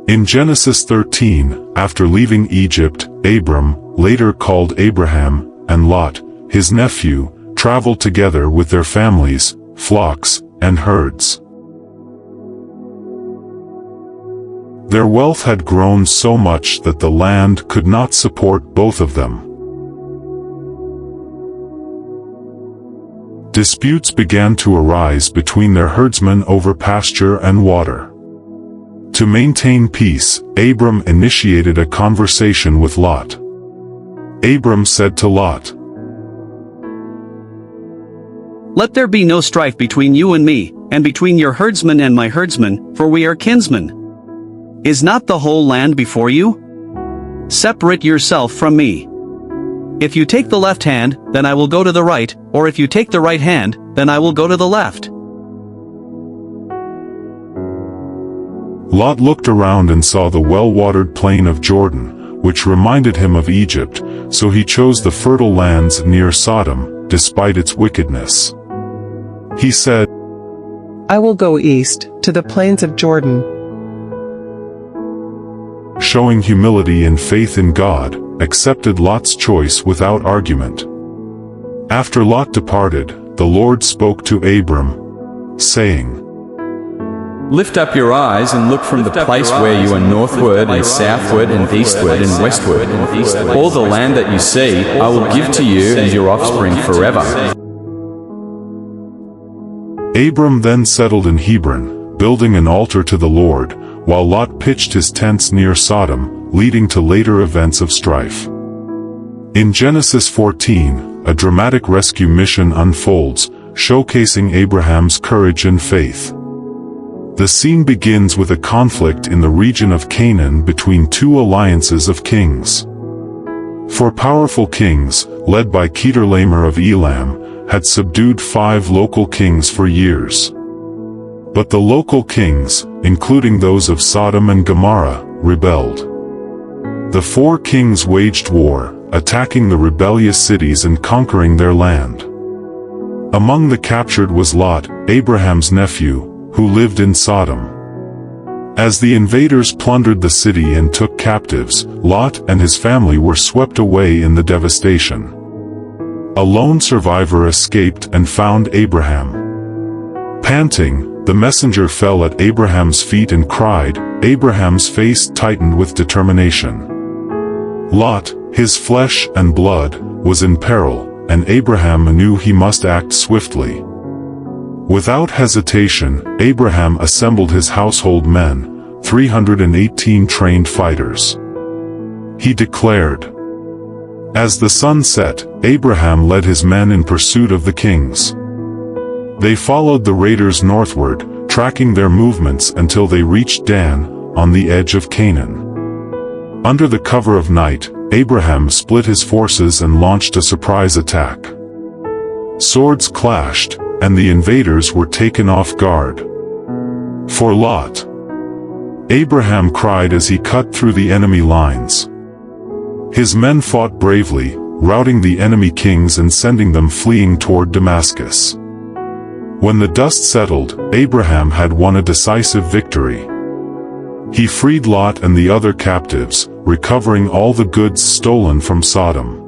In Genesis 13, after leaving Egypt, Abram, later called Abraham, and Lot, his nephew, traveled together with their families, flocks, and herds. Their wealth had grown so much that the land could not support both of them. Disputes began to arise between their herdsmen over pasture and water. To maintain peace, Abram initiated a conversation with Lot. Abram said to Lot, "Let there be no strife between you and me, and between your herdsmen and my herdsmen, for we are kinsmen. Is not the whole land before you? Separate yourself from me. If you take the left hand, then I will go to the right, or if you take the right hand, then I will go to the left." Lot looked around and saw the well-watered plain of Jordan, which reminded him of Egypt, so he chose the fertile lands near Sodom, despite its wickedness. He said, "I will go east, to the plains of Jordan." Showing humility and faith in God, accepted Lot's choice without argument. After Lot departed, the Lord spoke to Abram, saying, "Lift up your eyes and look from the place where you are northward and southward and eastward and westward. All the land that you see, I will give to you and your offspring forever." Abram then settled in Hebron, building an altar to the Lord, while Lot pitched his tents near Sodom, leading to later events of strife. In Genesis 14, a dramatic rescue mission unfolds, showcasing Abraham's courage and faith. The scene begins with a conflict in the region of Canaan between two alliances of kings. Four powerful kings, led by Kedorlaomer of Elam, had subdued 5 local kings for years. But the local kings, including those of Sodom and Gomorrah, rebelled. The 4 kings waged war, attacking the rebellious cities and conquering their land. Among the captured was Lot, Abraham's nephew, who lived in Sodom. As the invaders plundered the city and took captives, Lot and his family were swept away in the devastation. A lone survivor escaped and found Abraham. Panting, the messenger fell at Abraham's feet and cried. Abraham's face tightened with determination. Lot, his flesh and blood, was in peril, and Abraham knew he must act swiftly. Without hesitation, Abraham assembled his household men, 318 trained fighters. He declared. As the sun set, Abraham led his men in pursuit of the kings. They followed the raiders northward, tracking their movements until they reached Dan, on the edge of Canaan. Under the cover of night, Abraham split his forces and launched a surprise attack. Swords clashed, and the invaders were taken off guard. For Lot, Abraham cried as he cut through the enemy lines. His men fought bravely, routing the enemy kings and sending them fleeing toward Damascus. When the dust settled, Abraham had won a decisive victory. He freed Lot and the other captives, recovering all the goods stolen from Sodom.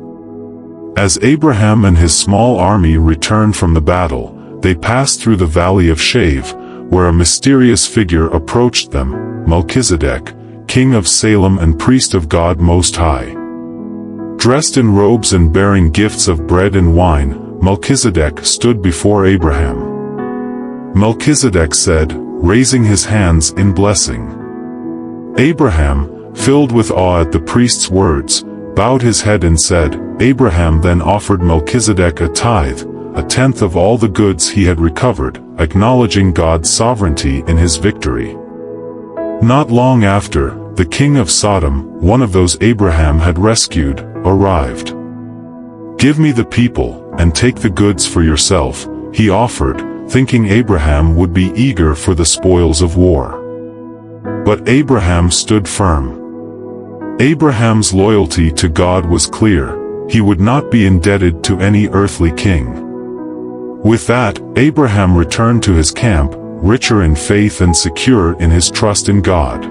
As Abraham and his small army returned from the battle, they passed through the valley of Shave, where a mysterious figure approached them, Melchizedek, king of Salem and priest of God Most High. Dressed in robes and bearing gifts of bread and wine, Melchizedek stood before Abraham. Melchizedek said, raising his hands in blessing. Abraham, filled with awe at the priest's words, bowed his head and said. Abraham then offered Melchizedek a tithe, a tenth of all the goods he had recovered, acknowledging God's sovereignty in his victory. Not long after, the king of Sodom, one of those Abraham had rescued, arrived. "Give me the people, and take the goods for yourself," he offered, thinking Abraham would be eager for the spoils of war. But Abraham stood firm. Abraham's loyalty to God was clear. He would not be indebted to any earthly king. With that, Abraham returned to his camp, richer in faith and secure in his trust in God.